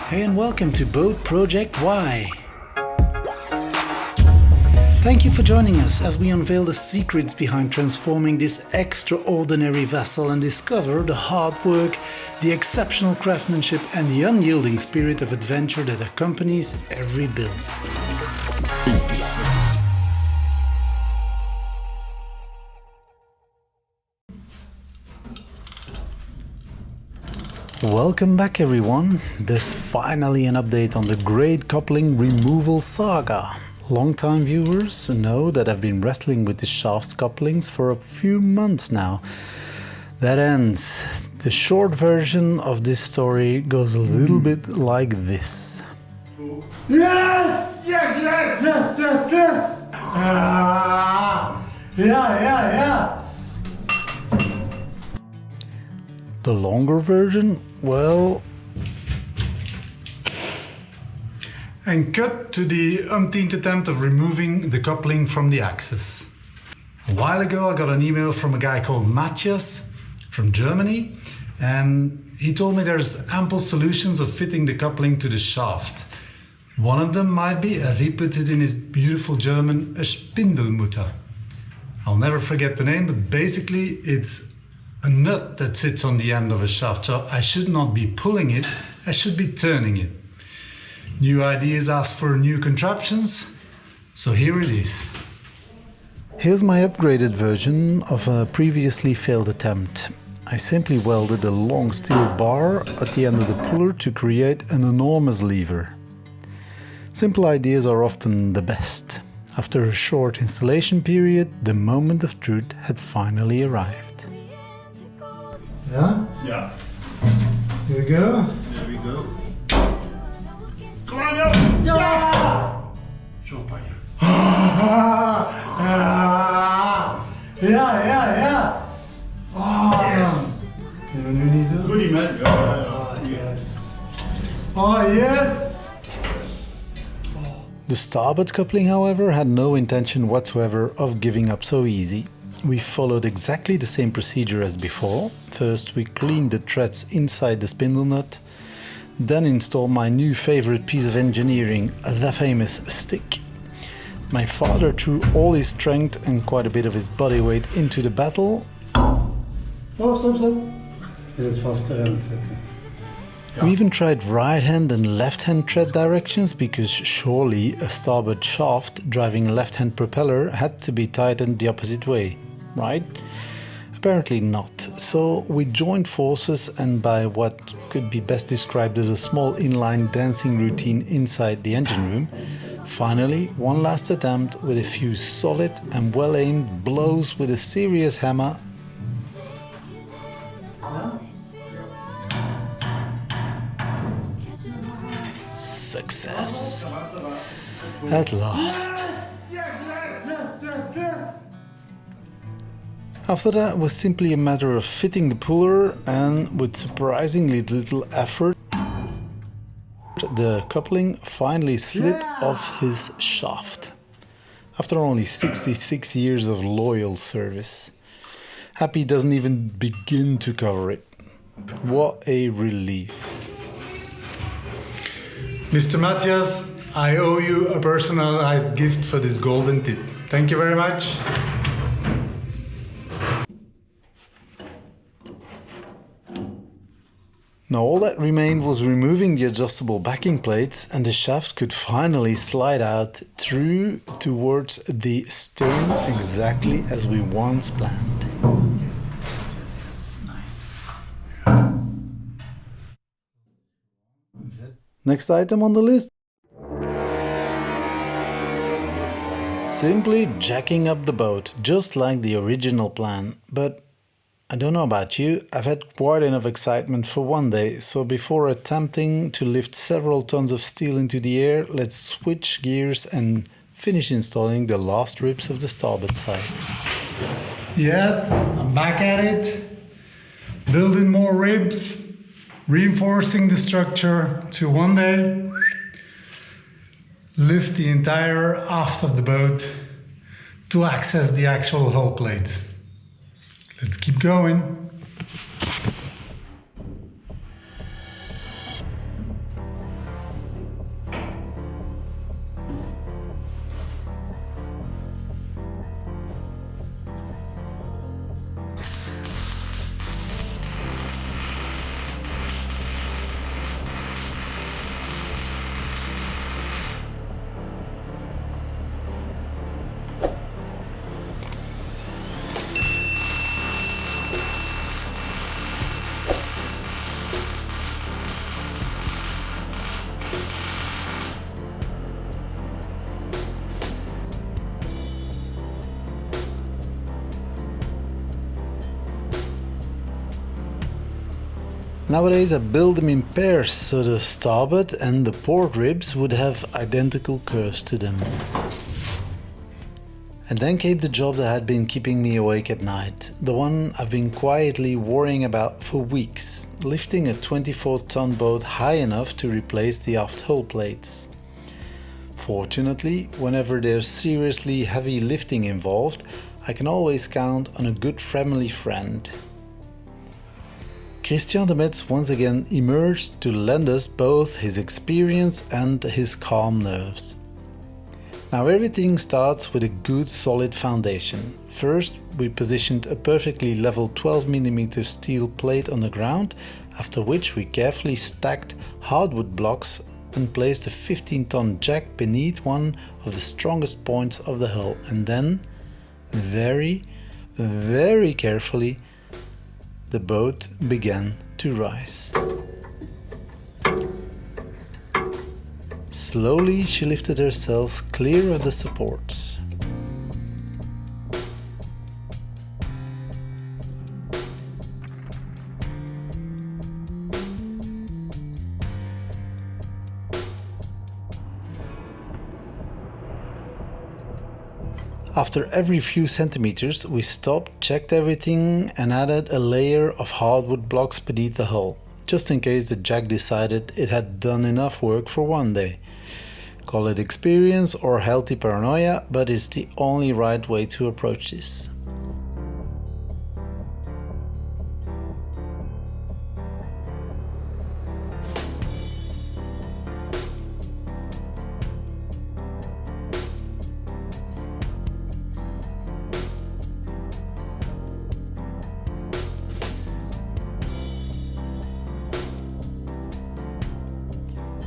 Hey and welcome to BoatProjectY. Thank you for joining us as we unveil the secrets behind transforming this extraordinary vessel and discover the hard work, the exceptional craftsmanship and the unyielding spirit of adventure that accompanies every build. Welcome back everyone. There's finally an update on the great coupling removal saga. Long-time viewers know that I've been wrestling with the shafts couplings for a few months now. That ends. The short version of this story goes a little bit like this. Yes! Yes, yes, yes, yes, yes! Yeah. The longer version, well... And cut to the umpteenth attempt of removing the coupling from the axis. A while ago I got an email from a guy called Matthias from Germany, and he told me there's ample solutions of fitting the coupling to the shaft. One of them might be, as he puts it in his beautiful German, a Spindelmutter. I'll never forget the name, but basically it's a nut that sits on the end of a shaft, so I should not be pulling it, I should be turning it. New ideas ask for new contraptions, so here it is. Here's my upgraded version of a previously failed attempt. I simply welded a long steel bar at the end of the puller to create an enormous lever. Simple ideas are often the best. After a short installation period, the moment of truth had finally arrived. Yeah? Yeah. Here we go. There we go. Come on, go! Yeah! Champagne. Yeah. Oh, Yes. Kunnen we nu niet zo? Goedie man. Ja. Yes. Oh, yes! The starboard coupling, however, had no intention whatsoever of giving up so easy. We followed exactly the same procedure as before. First we cleaned the threads inside the spindle nut, then installed my new favorite piece of engineering, the famous stick. My father threw all his strength and quite a bit of his body weight into the battle. Oh, stop. Is het vast erin zetten? We even tried right hand and left hand thread directions because surely a starboard shaft driving a left hand propeller had to be tightened the opposite way, right? Apparently not. So we joined forces, and by what could be best described as a small inline dancing routine inside the engine room, finally one last attempt with a few solid and well aimed blows with a serious hammer. Success. At last. Yes. After that it was simply a matter of fitting the puller, and with surprisingly little effort the coupling finally slid off his shaft. After only 66 years of loyal service. Happy doesn't even begin to cover it. What a relief. Mr. Matthias, I owe you a personalized gift for this golden tip. Thank you very much. Now all that remained was removing the adjustable backing plates, and the shaft could finally slide out through towards the stern exactly as we once planned. Yes. Nice. Next item on the list. Simply jacking up the boat, just like the original plan. But I don't know about you, I've had quite enough excitement for one day, so before attempting to lift several tons of steel into the air, let's switch gears and finish installing the last ribs of the starboard side. Yes, I'm back at it. Building more ribs. Reinforcing the structure to one day lift the entire aft of the boat to access the actual hull plate. Let's keep going. Nowadays I build them in pairs, so the starboard and the port ribs would have identical curves to them. And then came the job that had been keeping me awake at night, the one I've been quietly worrying about for weeks, lifting a 24-ton boat high enough to replace the aft hull plates. Fortunately, whenever there's seriously heavy lifting involved, I can always count on a good family friend. Christian de Metz once again emerged to lend us both his experience and his calm nerves. Now everything starts with a good solid foundation. First, we positioned a perfectly level 12mm steel plate on the ground, after which we carefully stacked hardwood blocks and placed a 15-ton jack beneath one of the strongest points of the hull, and then, very carefully, the boat began to rise. Slowly she lifted herself clear of the supports. After every few centimeters, we stopped, checked everything and added a layer of hardwood blocks beneath the hull, just in case the jack decided it had done enough work for one day. Call it experience or healthy paranoia, but it's the only right way to approach this.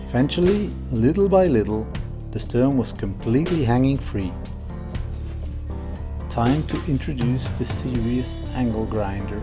Eventually, little by little, the stern was completely hanging free. Time to introduce the serious angle grinder.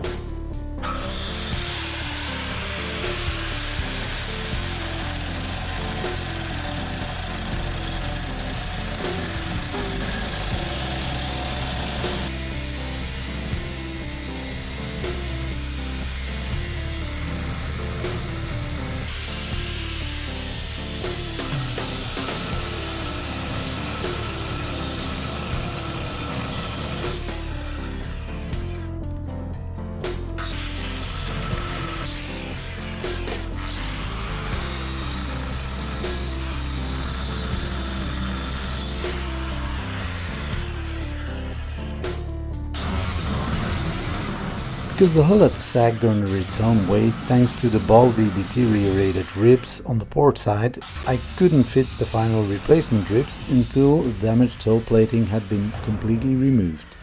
Because the hull had sagged under its own weight thanks to the badly deteriorated ribs on the port side, I couldn't fit the final replacement ribs until the damaged hull plating had been completely removed.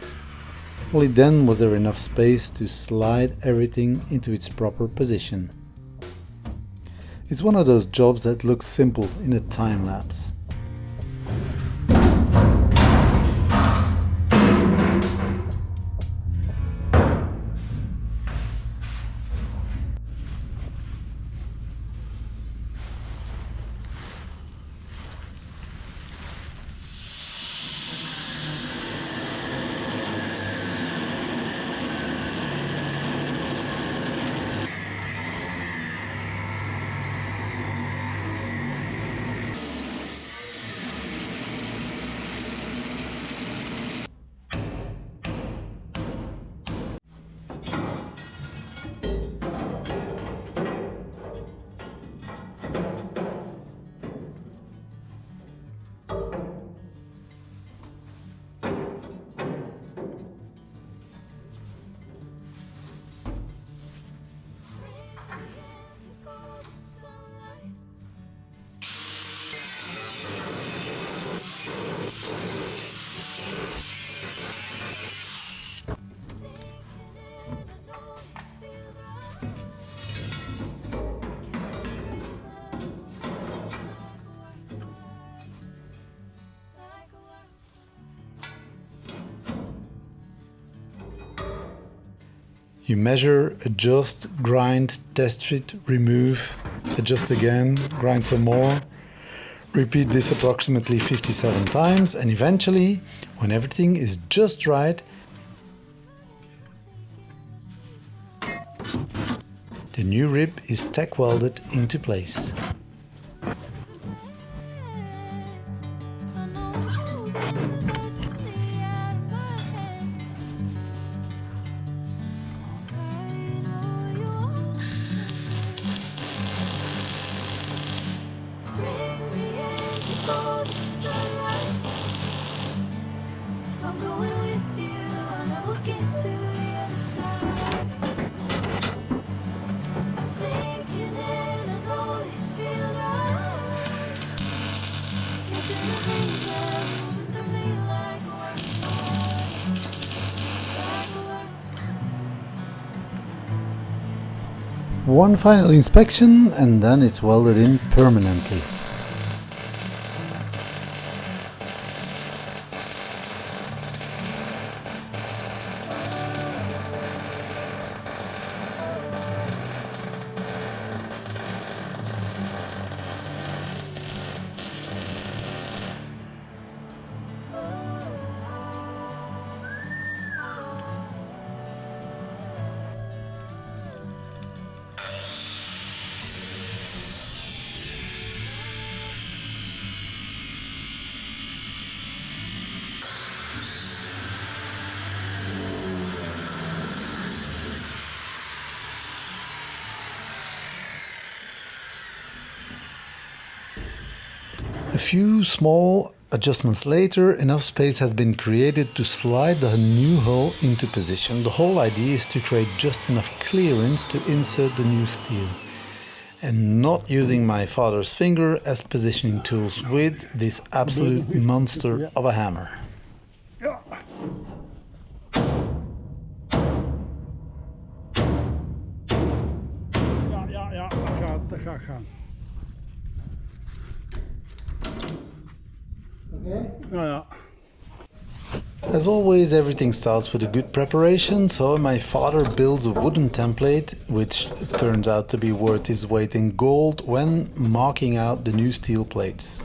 Only then was there enough space to slide everything into its proper position. It's one of those jobs that looks simple in a time lapse. You measure, adjust, grind, test fit, remove, adjust again, grind some more. Repeat this approximately 57 times, and eventually, when everything is just The new rib is tack welded into place. One final inspection and then it's welded in permanently. A few small adjustments later, enough space has been created to slide the new hull into position. The whole idea is to create just enough clearance to insert the new steel, and not using my father's finger as positioning tools with this absolute monster of a hammer. Ja. Ja, dat gaat gaan. Ja. As always, everything starts with a good preparation, so my father builds a wooden template, which turns out to be worth its weight in gold when marking out the new steel plates.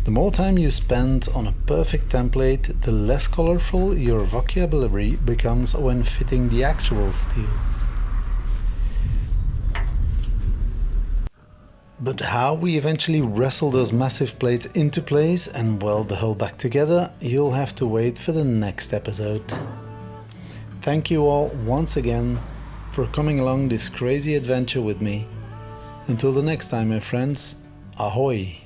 The more time you spend on a perfect template, the less colorful your vocabulary becomes when fitting the actual steel. But how we eventually wrestle those massive plates into place and weld the hull back together, you'll have to wait for the next episode. Thank you all once again for coming along this crazy adventure with me. Until the next time, my friends, ahoy!